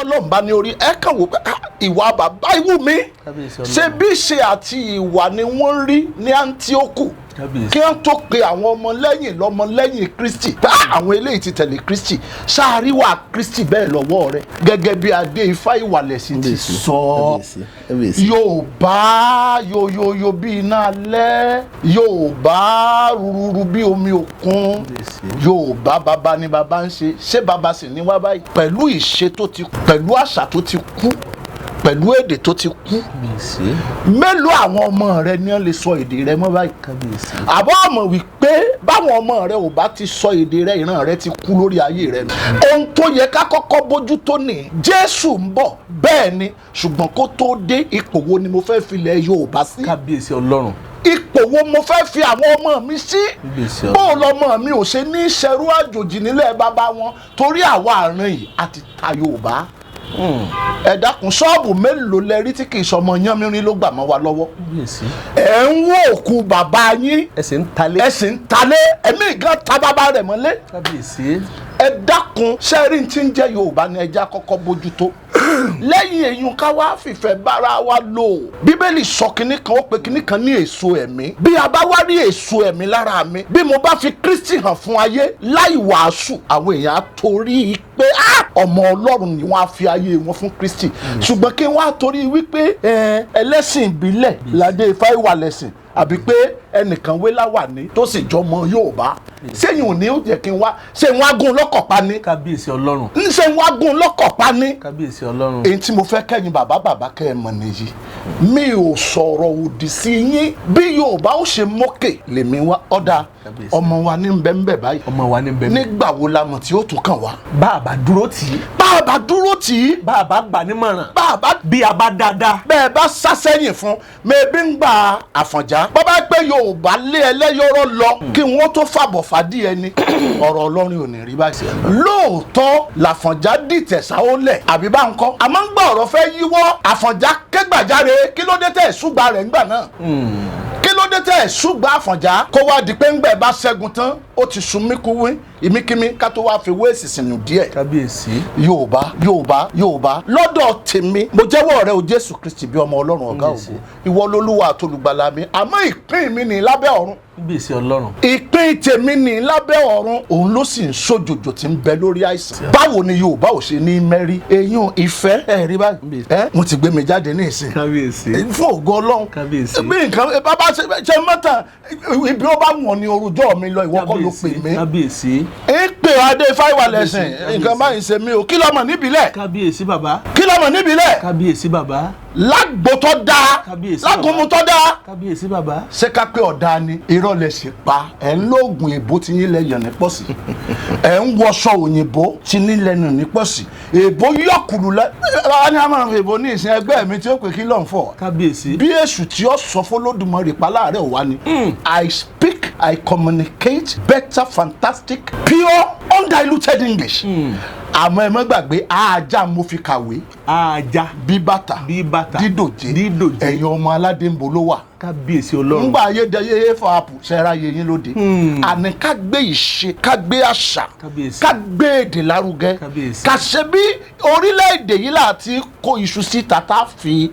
bọ́lọ̀ ń bá ní orí ẹ kàn wò pé ìwà bàbá ìwú mi ṣe bí ṣe àti ìwà ni wọ́n rí ní Áńtíókù kí wọ́n tó pe àwọn ọmọlẹ́yìn lọ́mọlẹ́yìn Kristi bá àwọn eléyìí ti tẹ̀lé Kristi ṣáàríwá Kristi bẹ́ẹ̀ lọ́wọ́ rẹ̀ gẹ́gẹ́ bí adé ifá ìwàlẹ̀sìn ti sọ Yorùbá yoyoyo bí iná alẹ́ Yorùbá rúrúrú bí omi òkun Yorùbá bàbá ni bàbá ń ṣe bàbá sì ní wá báyìí pẹ̀lú ìṣe tó ti pẹ̀lú àṣà tó ti kú pẹ̀lú èdè tó ti kú mélòó àwọn ọmọ rẹ ni wọ́n lè sọ èdè rẹ mọ́ báyìí àbọ̀ ọmọ wípé báwọn ọmọ rẹ ò bá ti sọ èdè rẹ ìran rẹ ti kú lórí ayé rẹ ohun tó yẹ ká kọ́kọ́ bójú tó ní Jésù ń bọ̀ bẹ́ẹ̀ ni ṣùgbọ́n kó tó dé ipò wo ni mo fẹ́ filẹ̀ Yorùbá sí kábíyèsí Ọlọ́run ipò wo mo fẹ́ fi àwọn ọmọ mi sí bó lọmọ mi ò ṣe ní ṣẹrú àjòjì nílẹ̀ bàbá wọn torí àwa àárín yìí àti ta Yorùbá ẹ dákun ṣọ́ọ̀bù mélòó lẹ rí tí kì í sọmọ yánmírín ló gbà mọ́ wa lọ́wọ́ ẹ ń wó òkú bàbá yín ẹ̀sìn ń talé ẹ̀mí gan ta bàbá rẹ̀ mọ́lé ẹ dákun sẹ́rí tí ń jẹ́ Yorùbá ni ẹja kọ́kọ́ bójútó lẹ́yìn èyàn ká wá fìfẹ́ bára wa lò Bíbélì sọ kinní kan ó pe kinní kan ní èso ẹ̀mí bí a bá wá rí èso ẹ̀mí lára mi bí mo bá fi Kristi hàn fún ayé láì wàásù àwọn èèyàn á torí pé ọmọ Ọlọ́run ni wọ́n á fi ayé wọn fún Kristi ṣùgbọ́n kí wọ́n á torí wípé ẹlẹ́sìn ìbílẹ̀ ládé ifá ìwàlẹ̀sìn àbí pé ẹnìkan wé láwàní tó sì jọmọ Yorùbá sẹ́yìn ò ní ó jẹ́ kí n wá ṣé n wá gún lọ́kọ̀ pa ní. kábíyèsí Ọlọ́run. ṣé n wá gún lọ́kọ̀ pa ní. kábíyèsí Ọlọ́run. èyí tí mo fẹ́ kẹ́yìn bàbá kẹ́ ẹ mọ̀ nìyí mi ò sọ̀rọ̀ òdì sí yín bí Yorùbá ó ṣe mókè lèmi wá ọ̀dà ọmọ wa ní bẹ́ẹ̀ báyìí. ọmọ wa ní bẹ́ẹ̀. nígbà wo la mọ̀ tí ó tún kàn wá. bàbá dúró tì í. bàbá dúró tì í. bàbá gbà nímọ̀ràn. bàbá bí a bá dáadáa. bẹ́ẹ̀ bá sásẹ́yìn fún mẹ́ẹ̀bí ń gba Àfọ̀njá bàbá pé Yorùbá lé ẹlẹ́yọ̀rọ̀ lọ kí wọ́n tó fàbọ̀ fàdí ẹni ọ̀rọ̀ Ọlọ́run ò ní rí báyìí. lóòótọ́ l'Àfọ̀njá dìtẹ̀ sáwọ́lẹ̀ àbí bá ń kọ́ àmọ́ ń gbọ́ ọ̀rọ̀ fẹ́ yíwọ́ Àfọ̀njá kégbàjáre kí ló dé tẹ̀ ṣùgbà rẹ̀ ńgbà náà kí ló dé tẹ̀ ṣùgbà Àfọ̀njá kó wá di pé ńgbẹ̀ bá ṣẹ́gun tán ó ti sun míkúwí ìmíkímí ká tó wá fi wé ìsìsìnù díẹ̀. kábíyèsí. Yorùbá lọ́dọ̀ tèmi mo jẹ́wọ́ rẹ o Jésù Kristi bí ọmọ Ọlọ́run ọ̀gá ògo ìwọ lolúwa àtolùgbàlà mi àmọ́ ìpín mi ní lábẹ́ ọ̀run. kábíyèsí Ọlọ́run. ìpín tèmi ní lábẹ́ ọ̀run òun ló sì ń ṣòjòjò tí ń bẹ lórí àìsàn. báwo ni Yorùbá ò ṣe ní mẹ́rí eyín ìfẹ́ ẹ̀ rí báyìí mo ti gbé mi jáde ní ìsìn. kábíyèsí. fún ògo Ọlọ́run. kábíyèsí. bí nǹkan bàbá ṣe mọ́tàn ibi ó bá wọ̀n ní orújọ́ mi lọ ìwọ kọ́ ló pè mí. kábíyèsí. ìpè adé ifá ìwàlẹ̀sìn nǹkan báyìí ṣe mí o kí lọ́mọ níbílẹ̀. kábíyèsí bàbá. kí lọ́mọ níbílẹ̀. kábíyèsí bàbá. lágbo tó dáa lágùnmu tó dáa. kábíyèsí bàbá. ṣé ká pé ọ̀dà ni irọ́ lẹ̀ sì pa ẹ̀ ń lóògùn èbó tí yín lẹ̀ yàn ní pọ̀sí ẹ̀ ń wọṣọ òyìnbó tí yín lẹ́nu ní pọ̀sí èbó yọkùlù lẹ́ ẹ̀ ní a máa fi èbó ní ìsìn ẹgbẹ́ mi tí ó pè kí lọ́n fọ̀. kábíyèsí. bí èṣù tí ó sọ fọlọ́dúnmọ́rì pa láàárẹ̀ wá ni I speak I communicate better fantastic pure undiluted English. àmọ́ ẹ má gbàgbé ajá mo fi kàwé. ajá. bí bàtà dídòjé ẹ̀yin ọmọ aládé ń bo ló wà. kábíyèsí Ọlọ́run. ńgbà ayédèyé fọ àpò ṣẹ́ra yẹyin lóde. àní ká gbé ìṣe ká gbé àṣà ká gbé èdè lárugẹ ká ṣe bí orílẹ̀-èdè yìí láti kó iṣu sí tata fi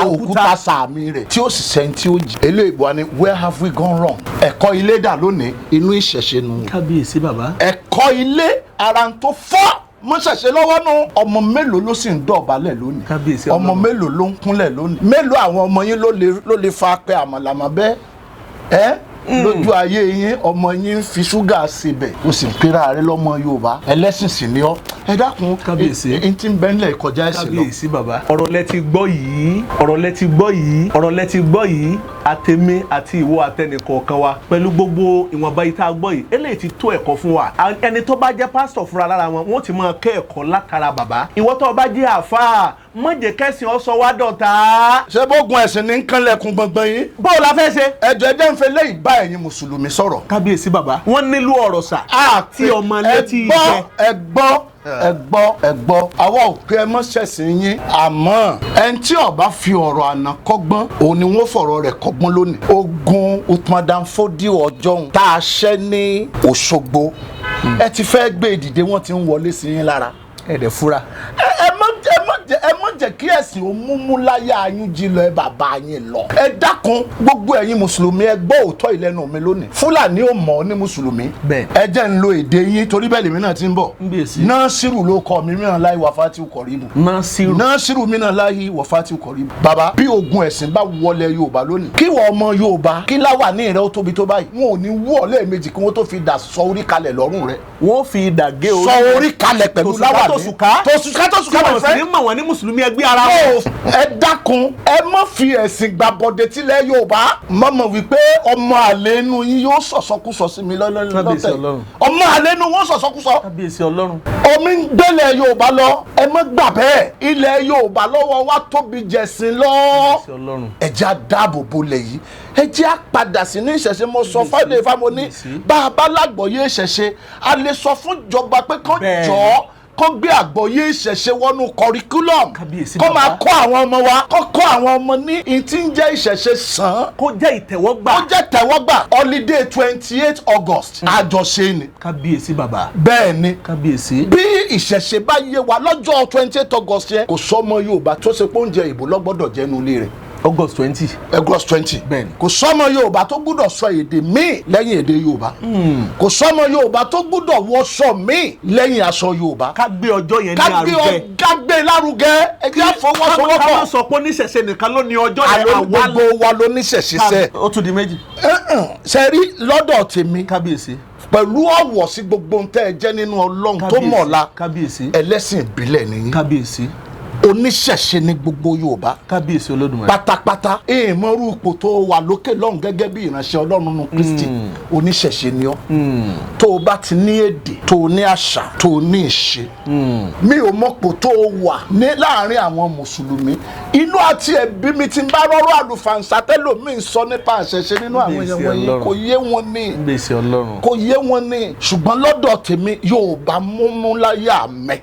òkúta sàmì rẹ̀ tí ó sì sẹ́ni tí ó jì. eléyìí wà ní where have we gone wrong. ẹ̀kọ́ ilé dà lónìí inú ìṣẹ̀ṣe nu. kábíyèsí bàbá. ẹ̀kọ́ ilé ara ń tó fọ́ mo ṣẹ̀ṣẹ̀ lọ́wọ́ nù. ọmọ mélòó ló sì ń dọ̀bálẹ̀ lónìí. kábíyèsí ọmọ mélòó ló ń kúnlẹ̀ lónìí. mélòó àwọn ọmọ yín ló lè fa apẹ àmàlàmà bẹ́ẹ̀ lójú ayé yín ọmọ yín ń fi ṣúgà síbẹ̀ o sì ń pera rẹ lọ́mọ Yorùbá ẹlẹ́sìn sì ni ọ́ ẹ dákun kábíyèsí n ti ń bẹ́ńlẹ̀ kọjá ẹ̀sìn lọ. kábíyèsí bàbá. ọ̀rọ̀ lẹ ti gbọ́ yìí àtèmi àti ìwọ àtẹnìkọ̀ọ̀kan wa pẹ̀lú gbogbo ìwọ̀nba yìí tá a gbọ́ yìí eléyìí ti tó ẹ̀kọ́ fún wa. ẹni tó bá jẹ́ pásítọ̀ fúnra lára wọn wọ́n ti máa kẹ́ ẹ̀kọ́ látara bàbá. ìwọ tó bá jẹ́ àfáà má jẹ́ kẹ́sìn ọ sọ wá dọ̀tá. ṣé bógun ẹ̀sìn ní kánlẹ̀kùn gbọ̀ngbọ̀n yìí. bó o la fẹ́ ṣe. ẹjọ́ ẹjẹ́ ń fẹ́ lẹ́yìn bá ẹ̀yin mùsùlùmí sọ̀rọ̀. kábíyèsí bàbá. wọ́n nílò ọ̀rọ̀ sà. tí ọmọ létí ìfẹ́. ẹ gbọ́ àwa ò pé ẹ mọ́ ṣẹ̀sìn yín àmọ́ ẹni tí ó bá fi ọ̀rọ̀ àná kọ́gbọ́n òun ni wọ́n fọ̀rọ̀ rẹ̀ kọ́gbọ́n lónìí. ogun utmadanfodi ọjọ́ tá a ṣẹ́ ní Òṣogbo ẹ ti fẹ́ gbé ìdìde wọ́n ti ń wọlé sí yín lára. ẹ̀dẹ̀ fura. ẹ má jẹ́ kí ẹ̀sìn ó múmú láyà yín jí lọ ẹ bàbá yín lọ. ẹ dákun gbogbo ẹ̀yin mùsùlùmí ẹ gbọ́ òótọ́ ìlẹ́nu mi lónìí. Fúlàní ò mọ̀ ọ́ ní mùsùlùmí. Bẹ́ẹ̀. ẹ jẹ́ ń lo èdè yín torí bẹ́ẹ̀ lèmi náà ti ń bọ̀. Nasiru ló kọ mi mìíràn láì wàfátì kọ̀ríbù. Nasiru mìíràn láì wàfátì kọ̀ríbù. bàbá bí ogun ẹ̀sìn bá wọlé Yorùbá lónìí kí wọ́n ọmọ Yorùbá kí láwà ní ìrẹ́ ó tóbi tó báyìí wọn ò ní wú ọ lẹ́ẹ̀mejì kí wọ́n tó fi dà sọ orí kalẹ̀ lọ́rùn rẹ̀. wọ́n fi dà gé orí. sọ orí kalẹ̀ pẹ̀lú láwà ní tòṣùká wọ́n sì ní mọ̀ wọ́n ní mùsùlùmí ẹgbẹ́ ara wọn. ẹ dákun ẹ má fi ẹ̀sìn gbàbọ̀dé tilẹ̀ Yorùbá mọ̀mọ́ wípé ọmọ àlè inú yín yóò sọ̀sọ́kúsọ sí mi lọ́tẹ̀ ọmọ àlè inú wọn sọ̀sọ́kúsọ. Kábíyèsí Ọlọ́run. omi ń gbélé Yorùbá lọ ẹ má gbà bẹ́ẹ̀ ilẹ̀ Yorùbá lọ́wọ́ wa tóbi jẹ̀sìn lọ ẹ jẹ́ á dáàbò bolẹ̀ yìí ẹ jẹ́ á padà sínú ìṣẹ̀ṣe mo sọ fáwọn ìfàmọ́ ní bá a bá lágbọ̀ọ́yé ìṣẹ̀ṣe a lè sọ fún ìjọba pé kán jọ̀ọ́ kó gbé àgbọ́yé ìṣẹ̀ṣe wọnú curriculum kó máa kọ́ àwọn ọmọ wa kó kọ́ àwọn ọmọ ní ìtí ń jẹ́ ìṣẹ̀ṣe sàn. kó jẹ́ ìtẹ̀wọ́gbà. kó jẹ́ ìtẹ̀wọ́gbà holiday 28 August àjọṣe ni. kábíyèsí bàbá. bẹ́ẹ̀ ni kábíyèsí. bí ìṣẹ̀ṣe bá yé wa lọ́jọ́ 28 August yẹn kò sọ́mọ Yorùbá tó ṣe pé oúnjẹ ìbò lọ́gbọ́dọ̀ jẹ́nu ilé rẹ̀. August 20. August 20. bẹ́ẹ̀ni. kò sọ́mọ Yorùbá tó gbúdọ̀ sọ èdè míì lẹ́yìn èdè Yorùbá. kò sọ́mọ Yorùbá tó gbúdọ̀ wọṣọ míì lẹ́yìn aṣọ Yorùbá. ká gbé ọjọ́ yẹn ní arugẹ. ká gbé lárugẹ ẹgbẹ́ àfọwọ́sowọ́pọ̀. ká má sọ pé oníṣẹ̀ṣe nìkan ló ní ọjọ́ yẹn àwa gbogbo wa ló níṣẹ̀ṣe sẹ́. ó tún di méjì. ṣe rí lọ́dọ̀ tèmi. kábíyèsí. pẹ̀lú ọ̀wọ̀ sí gbogbo ntẹ́ ẹ jẹ́ nínú Ọlọ́run tó mọ̀ọ́lá. kábíyèsí. ẹlẹ́sìn ìbílẹ̀ nìyí. kábíyèsí. oníṣẹ̀ṣe ní gbogbo Yorùbá. kábíyèsí Olódùmarè. pátápátá èèmọ̀rú ipò tó wà lókè lọ́hùn gẹ́gẹ́ bí ìránṣẹ́ Ọlọ́run nínú Kristi oníṣẹ̀ṣe ni ọ́. tó o bá ti ní èdè tó o ní àṣà tó o ní ìṣe. mi ò mọ̀pò tó o wà ní láàrin àwọn mùsùlùmí inú àti ẹbí mi ti ń bá rọ́rọ́ àlùfàǹsà tẹ́lòmíì sọ nípa àṣẹṣe nínú àwọn èèyàn wọ̀nyí kò yé wọn ní. kò yé wọn ní ṣùgbọ́n lọ́dọ̀ tèmi Yorùbá múmú láyà mẹ́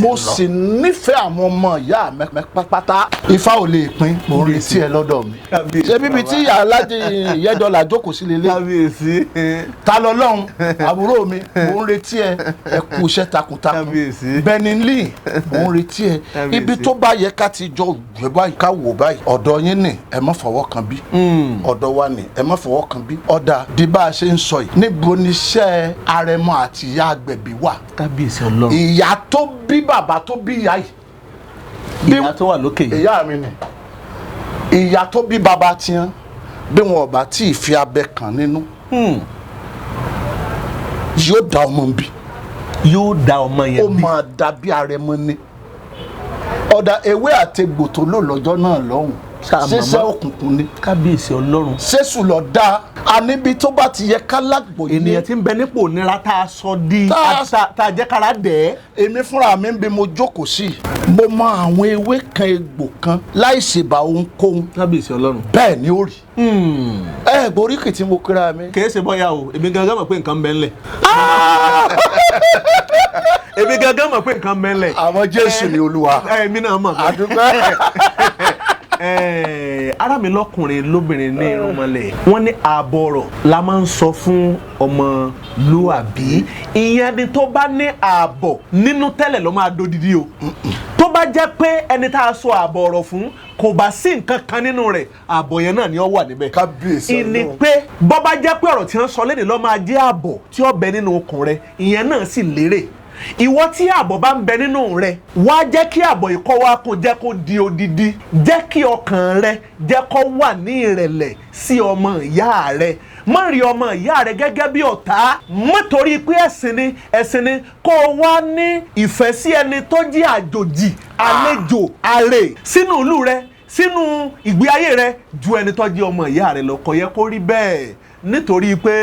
mo sì nífẹ̀ẹ́ àwọn ọmọ ìyá mi pátá Ifá ò lè pín mo ń retí ẹ lọ́dọ̀ mi ṣé bíbi tí ìyá alájẹ ìyẹ́dọ́là jókòó sí lélẹ̀ ta lọ́lọ́run àbúrò mi mo ń retí ẹ kú iṣẹ́ takuntakun Benin Lee mo ń retí ẹ ibi tó bá yẹ ká ti jọ gbé báyìí ká wò báyìí ọ̀dọ̀ yín ni ẹ má fọwọ́ kan bí ọ̀dọ̀ wa ni ẹ má fọwọ́ kan bí ọ̀dà di bá a ṣe ń sọ yìí níbo ni iṣẹ́ arẹmọ àti ìyá agbẹ̀bí wà. kábíyèsí Ọlọ́run. ìyá tó bí bàbá tó bí ìyá yìí. ìyá tó wà lókè yìí. ìyá mi ni ìyá tó bí bàbá tiẹ̀ bí wọn ò bá tí ì fi abẹ kàn nínú yóò da ọmọ bí. yóò da ọmọ yẹn bí. ó máa dàbí arẹmọ ni ọ̀dà ewé àtegbò tó lò lọ́jọ́ náà lọ́hùn ṣíṣẹ́ òkùnkùn ni. kábíyèsí Ọlọ́run. ṣéṣù lọ dá àníbi tó bá ti yẹ ká lágbòye. ènìyàn tí ń bẹ nípò nira tá a sọ di tá a jẹ́ kára dẹ̀. èmi fúnra mi ń bí mo jókòó sí i mo mọ àwọn ewé kan egbò kan láì ṣèbà ohunkóhun. kábíyèsí Ọlọ́run. bẹ́ẹ̀ ni ó rí. gboríkì tí mo kíra mi. kìí ṣe bọ́yá o èmi gangan mọ̀ pé nǹkan ń bẹ ńlẹ̀. èmi gangan mọ̀ pé nǹkan ń bẹ ńlẹ̀. àwọn Jésù ni Olúwa. èmi náà mọ̀. àdúgbò. ara mi lọ́kùnrin lóbìnrin ní irúnmọlẹ̀ wọ́n ní ààbọ̀ ọ̀rọ̀ la máa ń sọ fún ọmọlúàbí ìyẹn ni tó bá ní ààbọ̀ nínú tẹ́lẹ̀ ló máa dodidi o tó bá jẹ́ pé ẹni tá a sọ ààbọ̀ ọ̀rọ̀ fún kò bá sí nǹkan kan nínú rẹ̀ ààbọ̀ yẹn náà ni ó wà níbẹ̀. kábíyèsí Ọlọ́run. ìní pé bọ́ bá jẹ́ pé ọ̀rọ̀ tí wọ́n sọ lédè ló máa jẹ́ ààbọ̀ tí ó bẹ nínú okùn rẹ̀ ìyẹn náà sì lérè ìwọ tí ààbọ̀ bá ń bẹ nínú rẹ wá jẹ́ kí ààbọ̀ ìkọ́ wa kó jẹ́ kó di odidi jẹ́ kí ọkàn rẹ jẹ́ kó wà ní ìrẹ̀lẹ̀ sí ọmọ ìyá rẹ má rí ọmọ ìyá rẹ gẹ́gẹ́ bí ọ̀tá nítorí pé ẹ̀sìn ni kó o wá ní ìfẹ́ sí ẹni tó jẹ́ àjòjì àlejò àrè sínú ìlú rẹ sínú ìgbé ayé rẹ ju ẹni tó jẹ́ ọmọ ìyá rẹ lọ kò yẹ kó rí bẹ́ẹ̀ nítorí pé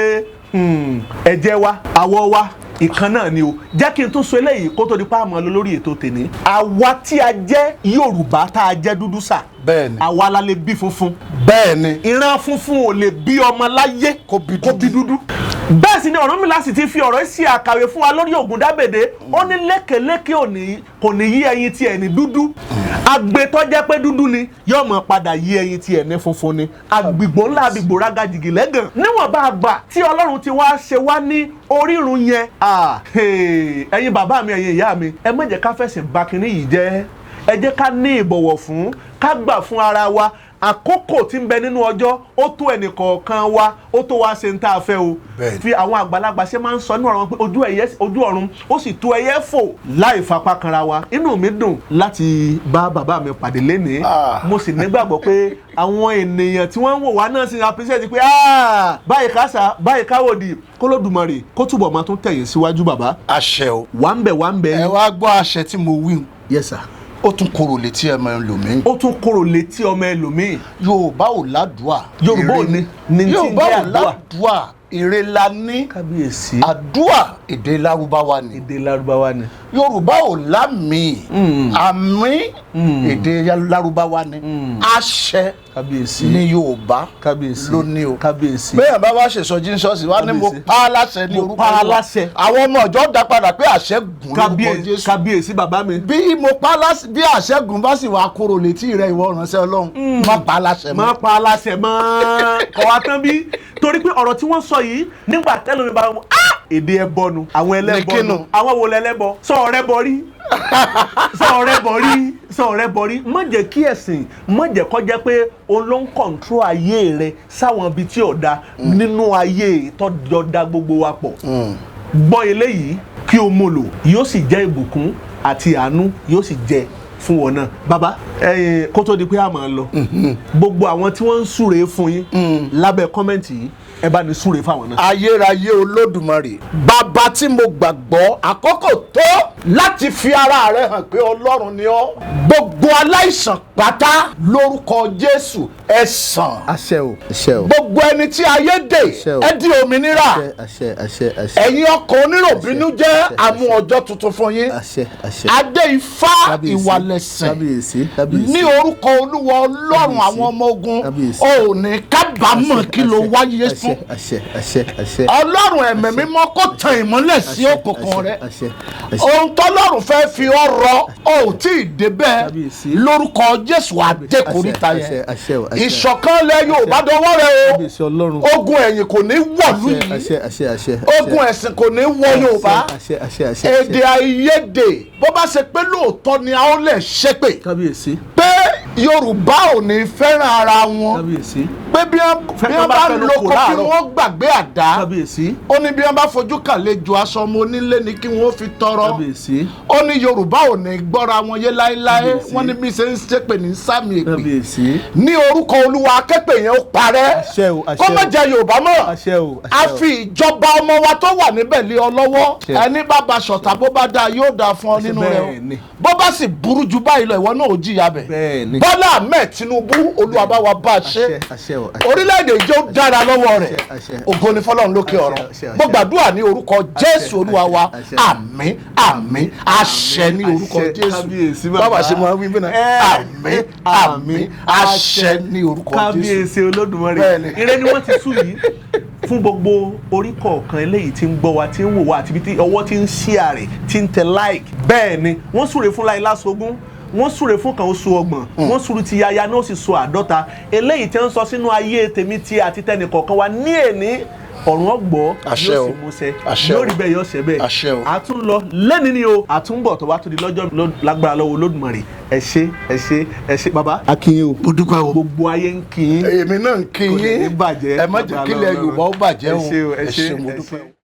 ẹ̀jẹ̀ wa àwọ̀ wa ìkan náà ni o jẹ́ kí n tún sọ eléyìí kó tó di pa àmọ́ lórí ètò tèmi àwa tí a jẹ́ Yorùbá tá a jẹ́ dúdú sà bẹ́ẹ̀ni àwa la lè bí funfun bẹ́ẹ̀ni ìran funfun ò lè bí ọmọ láyé kó bí dúdú bẹ́ẹ̀ sì ni Ọ̀rúnmìlà sì ti fi ọ̀rọ̀ sí àkàwé fún wa lórí Ògúndábèdé ó ní lékèlékè kò ní yí ẹyin tiẹ̀ ní dúdú agbe tó jẹ́ pé dúdú ni yóò mọ̀ padà yí ẹyin tiẹ̀ ní funfun ni àgbìgbò ńlá àbìgbò rágàjìgì lẹ́gàn níwọ̀n bá àgbà tí Ọlọ́run ti wá ṣe wá ní orírun yẹn ẹ̀yin bàbá mi ẹ̀yin ìyá mi ẹ má jẹ́ ká fẹ̀sìn bà kinní yìí jẹ́ ẹ jẹ́ ká ní ìbọ̀wọ̀ fún ká gbà fún ara wa àkókò tí ń bẹ nínú ọjọ́ ó tó ẹnìkọ̀ọ̀kan wa ó tó wá ṣe ń tá a fẹ́ o fi àwọn àgbàlagbà ṣe máa ń sọ ní ọ̀rọ̀ wọn pé ojú ọ̀run ó sì tó ẹyẹ fò láì fapá kanra wa inú mi dùn láti bá bàbá mi pàdé lénìí mo sì nígbàgbọ́ pé àwọn ènìyàn tí wọ́n ń wò wá náà sì ń appreciate pé báyìí kásá báyìí káwòdì kólódùmarè kó túbọ̀ máa tún tẹ̀yìn síwájú bàbá. àṣẹ o. wà ń bẹ̀. ẹ wá gbọ́ àṣẹ tí mo wí. yes sir. ó tún korò létí ọmọ ẹlòmíì. ó tún korò létí ọmọ ẹlòmíì. Yorùbá ò ládùúà. Yorùbá ò ní Yorùbá ò ládùúà èrè la ní. kábíyèsí. àdúà èdè Lárúbáwá ni. èdè Lárúbáwá ni. Yorùbá ò lámì. àmì èdè Lárúbáwá ni. àṣẹ kábíyèsí ní Yorùbá kábíyèsí ló ní o. kábíyèsí. bẹ́ẹ̀ bá wá ṣèṣọ́jí ní ṣọ́ọ̀ṣì wá ní mo pa á láṣẹ ní orúkọ Olúwa. àwọn ọmọ ọjọ́ dá padà pé àṣẹ gùn lórúkọ Jésù. kábíyèsí bàbá mi. bí mo pa á láṣẹ bí àṣẹ gùn bá sì wá kúrò létí rẹ ìwọ ìránṣẹ́ Ọlọ́run má pa á láṣẹ mọ́. má pa á láṣẹ mọ́ kọ̀ wá tán bí torí pé ọ̀rọ̀ tí wọ́n sọ yìí nígbà tẹ́lẹ̀ mi bá wọn èdè ẹbọnu àwọn ẹlẹ́bọnu àwọn wo lẹ́lẹ́bọ sọ ọ̀rẹ́ bọ rí sọ ọ̀rẹ́ bọ rí má jẹ́ kí ẹ̀sìn má jẹ́ kó jẹ́ pé òun ló ń kọ̀ǹtró ayé rẹ sáwọn ibi tí ò da nínú ayé tọ́jọ́ da gbogbo wa pọ̀ gbọ́ eléyìí kí o mú lò yóò sì jẹ́ ìbùkún àti àánú yóò sì jẹ́ fún wọn náà bàbá kó tó di pé a máa lọ gbogbo àwọn tí wọ́n ń súre fún yín lábẹ́ kọ́mẹ́ǹtì yìí ẹ bá ní súre fáwọn náà. ayérayé Olódùmarè bàbá tí mo gbàgbọ́ àkókò tó láti fi ara rẹ hàn pé Ọlọ́run ni ọ́ gbogbo aláìsàn pátá lórúkọ Jésù ẹ sàn. àṣẹ o àṣẹ o. gbogbo ẹni tí ayé dè ẹ di òmìnira. àṣẹ àṣẹ àṣẹ. ẹ̀yin ọkàn oníròbínú jẹ́ àmú ọjọ́ tuntun fún yín. àṣẹ àṣẹ. adé ifá ìwàlẹ̀sìn. kábíyèsí kábíyèsí. ní orúkọ Olúwa Ọlọ́run àwọn ọmọ ogun ò ní kábàámọ̀ kí ló wáyé fún. àṣẹ àṣẹ àṣẹ. Ọlọ́run ẹ̀mí mímọ́ kó tan ìmọ́lẹ̀ sí òkùnkùn rẹ. ohun tọ́lọ́run fẹ́ fi ọ́ rọ ò tí ì débẹ̀ lórúkọ Jésù àdékòríta yẹn. ìṣọ̀kan ilẹ̀ Yorùbá dọwọ́ rẹ o. ogun ẹ̀yìn kò ní wọ̀lú yìí. ogun ẹ̀sìn kò ní wọ Yorùbá. èdè àìyedè bó bá ṣe pé lóòótọ́ ni a ó lè ṣépè. pé Yorùbá ò ní fẹ́ràn ara wọn. pé bí wọ́n bá ń lóko kí wọ́n gbàgbé àdá. ó ní bí wọ́n bá fojú kàlejò aṣọ ọmọ onílé ni kí wọ́n fi tọrọ. ó ní Yorùbá ò ní gbọ́ra wọn yé láéláé wọ́n ní bí ṣe ń ṣépè ní sámi èpè. ní orúkọ Olúwa akẹ́pẹ́ yẹn ó parẹ́ kó má jẹ́ Yorùbá mọ́. a fi ìjọba ọmọ wa tó wà níbẹ̀ lé ọ lọ́wọ́ ẹni bá ba ṣọ̀tá bó bá dáa yóò dáa fún ọ nínú rẹ o bó bá sì burú ju báyìí lọ ìwọ náà ò jìyà bẹ̀. Bọ́lá Ahmed Tinubu Olúwa bá wa bá a ṣe orílẹ̀-èdè ìjọ dára lọ́wọ́ rẹ̀ ògo ni fọlọ́run lókè ọ̀run mo gbàdúrà ní orúkọ Jésù Olúwa wa àmín àmín àṣẹ ní orúkọ Jésù bàbá ṣe máa wí bínú àmín àmín àṣẹ ní orúkọ Jésù. kábíyèsí Olódùmarè ire ni wọ́n ti sú yìí fún gbogbo orí kọ̀ọ̀kan eléyìí tí ń gbọ́ wa tí ń wò wá àti bí ọwọ́ tí ń share rẹ̀ tí ń tẹ like bẹ́ẹ̀ ni wọ́n súre fún Láìlá Sógún wọ́n súre fún kan oṣù ọgbọ̀n wọ́n súre ti yaya náà sì so 50 eléyìí tí ń sọ sínú ayé tèmi tí àti tẹnì kọ̀ọ̀kan wa ní èní ọ̀run ọgbọ́ yóò sì múṣẹ yóò rí bẹ́ẹ̀ yóò ṣẹ bẹ́ẹ̀ àtún lọ lẹ́ni ni o àtúnbọ̀ tó bá tó di lọ́jọ́ lágbára lọ́wọ́ Olódùmarè ẹ ṣé bàbá. a kí yín o mo dúpẹ́ o gbogbo ayé ń kí yín èmi náà ń kí yín ẹ má jẹ́ kílẹ̀ Yorùbá ó bàjẹ́ o ẹ ṣé mo dúpẹ́ o.